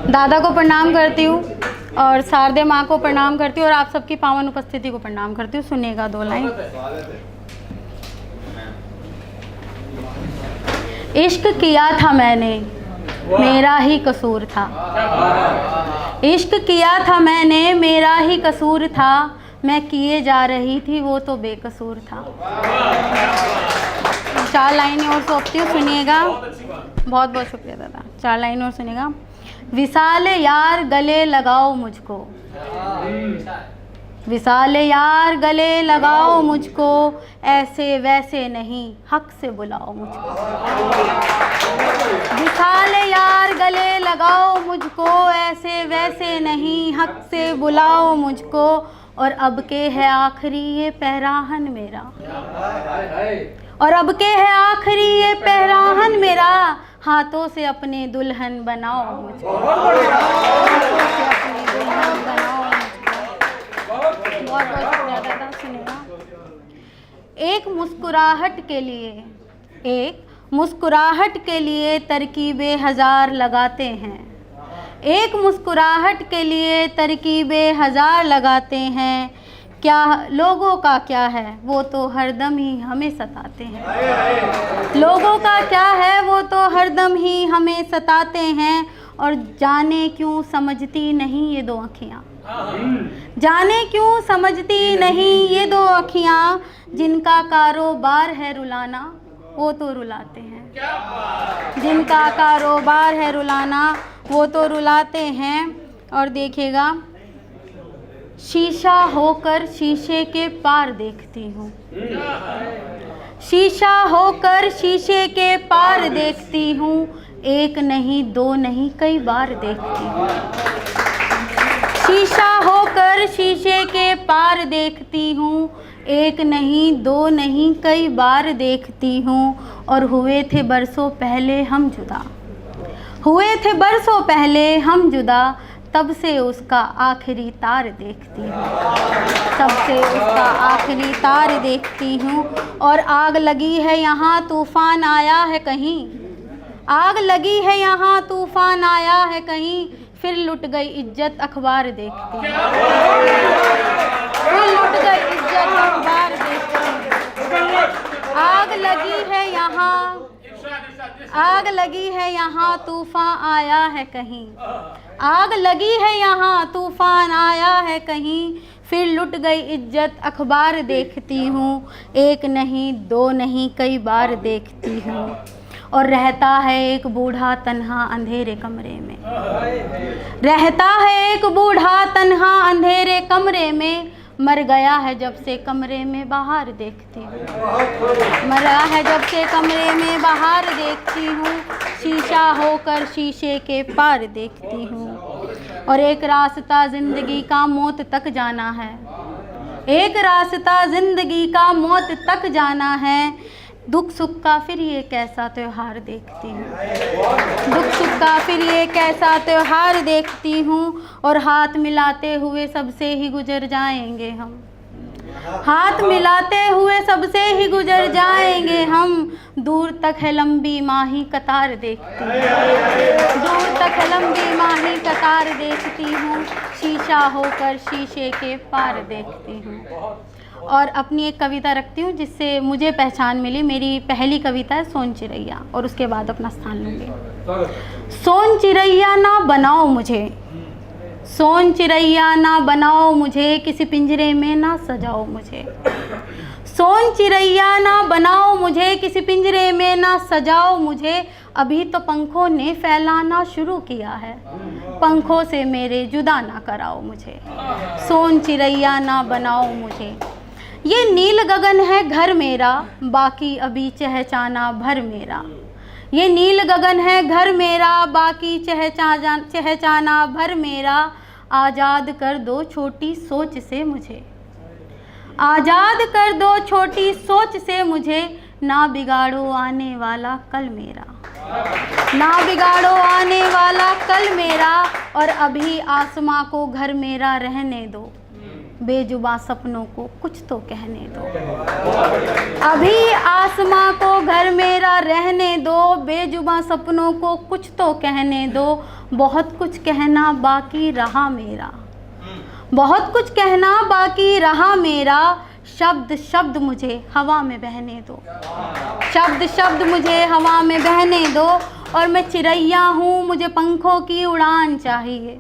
दादा को प्रणाम करती हूँ और शारदे माँ को प्रणाम करती हूँ और आप सबकी पावन उपस्थिति को प्रणाम करती हूँ। सुनिएगा 2 लाइन। इश्क किया था मैंने, मेरा ही कसूर था। इश्क किया था मैंने, मेरा ही कसूर था। मैं किए जा रही थी, वो तो बेकसूर था। 4 लाइनें और सौंपती हूँ, सुनिएगा। बहुत बहुत शुक्रिया दादा। 4 लाइनें और सुनिएगा। विशाल यार गले लगाओ मुझको, विशाल यार गले लगाओ मुझको, ऐसे वैसे नहीं हक से बुलाओ मुझको। विशाल यार गले लगाओ मुझको, ऐसे वैसे नहीं हक से बुलाओ मुझको। और अब के है आखिरी ये पहराहन मेरा, और अब के है आखिरी ये पहराहन मेरा। हाथों से अपने दुल्हन बनाओ मुझको, हाथों से अपनी दुल्हन बनाओ मुझको। बहुत बहुत शुक्रिया दादा। सुनेगा। एक मुस्कुराहट के लिए, एक मुस्कुराहट के लिए तरकीबें 1000 लगाते हैं। एक मुस्कुराहट के लिए तरकीबें 1000 लगाते हैं। क्या लोगों का क्या है, वो तो हरदम ही हमें सताते हैं। लोगों का क्या है, वो तो हरदम ही हमें सताते हैं। और जाने क्यों समझती नहीं ये 2 अखियाँ, जाने क्यों समझती नहीं ये 2 अखियाँ। जिनका कारोबार है रुलाना, वो तो रुलाते हैं। जिनका कारोबार है रुलाना, वो तो रुलाते हैं। और देखिएगा, शीशा होकर शीशे के पार देखती हूँ, शीशा होकर शीशे के पार देखती हूँ। एक नहीं 2 नहीं कई बार देखती हूँ। शीशा होकर शीशे के पार देखती हूँ। एक नहीं 2 नहीं कई बार देखती हूँ। और हुए थे बरसों पहले हम जुदा, हुए थे बरसों पहले हम जुदा। तब से उसका आखिरी तार देखती हूँ, तब से उसका आखिरी तार देखती हूँ। और आग लगी है यहाँ तूफान आया है कहीं, आग लगी है यहाँ तूफान आया है कहीं। फिर लुट गई इज्जत अखबार देखती हूँ, फिर लुट गई इज्जत अखबार देखती हूँ। आग लगी है यहाँ, आग लगी है यहाँ तूफान आया है कहीं, आग लगी है यहाँ तूफान आया है कहीं। फिर लुट गई इज्जत अखबार देखती हूँ। एक नहीं 2 नहीं कई बार देखती हूँ। और रहता है एक बूढ़ा तन्हा अंधेरे कमरे में, रहता है एक बूढ़ा तन्हा अंधेरे कमरे में। मर गया है जब से कमरे में बाहर देखती हूँ, मरा है जब से कमरे में बाहर देखती हूँ। शीशा होकर शीशे के पार देखती हूँ। और एक रास्ता ज़िंदगी का मौत तक जाना है, एक रास्ता ज़िंदगी का मौत तक जाना है। दुख सुख का फिर ये कैसा त्योहार देखती हूँ, दुख सुख का फिर ये कैसा त्योहार देखती हूँ। और हाथ मिलाते हुए सबसे ही गुजर जाएंगे हम, हाथ मिलाते हुए सबसे ही गुजर जाएंगे हम। दूर तक है लंबी माही कतार देखती हूँ, दूर तक है लंबी माही कतार देखती हूँ। शीशा होकर शीशे के पार देखती हूँ। और अपनी एक कविता रखती हूँ जिससे मुझे पहचान मिली। मेरी पहली कविता है सोन चिड़ैया, और उसके बाद अपना स्थान लूँगी। सोन चिड़ैया ना बनाओ मुझे, सोन चिड़ैया ना बनाओ मुझे, किसी पिंजरे में ना सजाओ मुझे। सोन चिड़ैया ना बनाओ मुझे, किसी पिंजरे में ना सजाओ मुझे। अभी तो पंखों ने फैलाना शुरू किया है, पंखों से मेरे जुदा ना कराओ मुझे। सोन चिड़ैया ना बनाओ मुझे। ये नील गगन है घर मेरा, बाकी अभी चहचाना भर मेरा। ये नील गगन है घर मेरा, बाकी चहचाना भर मेरा। आज़ाद कर दो छोटी सोच से मुझे, आज़ाद कर दो छोटी सोच से मुझे। ना बिगाड़ो आने वाला कल मेरा, ना बिगाड़ो आने वाला कल मेरा। और अभी आसमां को घर मेरा रहने दो, बेजुबां सपनों को कुछ तो कहने दो। अभी आसमां को घर मेरा रहने दो, बेजुबां सपनों को कुछ तो कहने दो। बहुत कुछ कहना बाकी रहा मेरा, बहुत कुछ कहना बाकी रहा मेरा। शब्द शब्द मुझे हवा में बहने दो, शब्द शब्द मुझे हवा में बहने दो। और मैं चिड़ैया हूँ, मुझे पंखों की उड़ान चाहिए।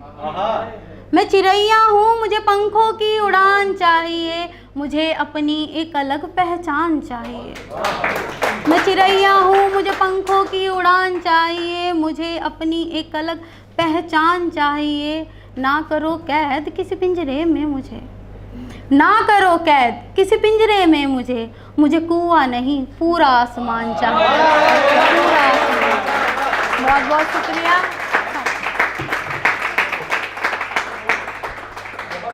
मैं चिड़ैया हूँ, मुझे पंखों की उड़ान चाहिए। मुझे अपनी एक अलग पहचान चाहिए। मैं चिड़ैया हूँ, मुझे पंखों की उड़ान चाहिए। मुझे अपनी एक अलग पहचान चाहिए। ना करो कैद किसी पिंजरे में मुझे, ना करो कैद किसी पिंजरे में मुझे। मुझे कुआं नहीं पूरा आसमान चाहिए, पूरा आसमान। बहुत बहुत शुक्रिया।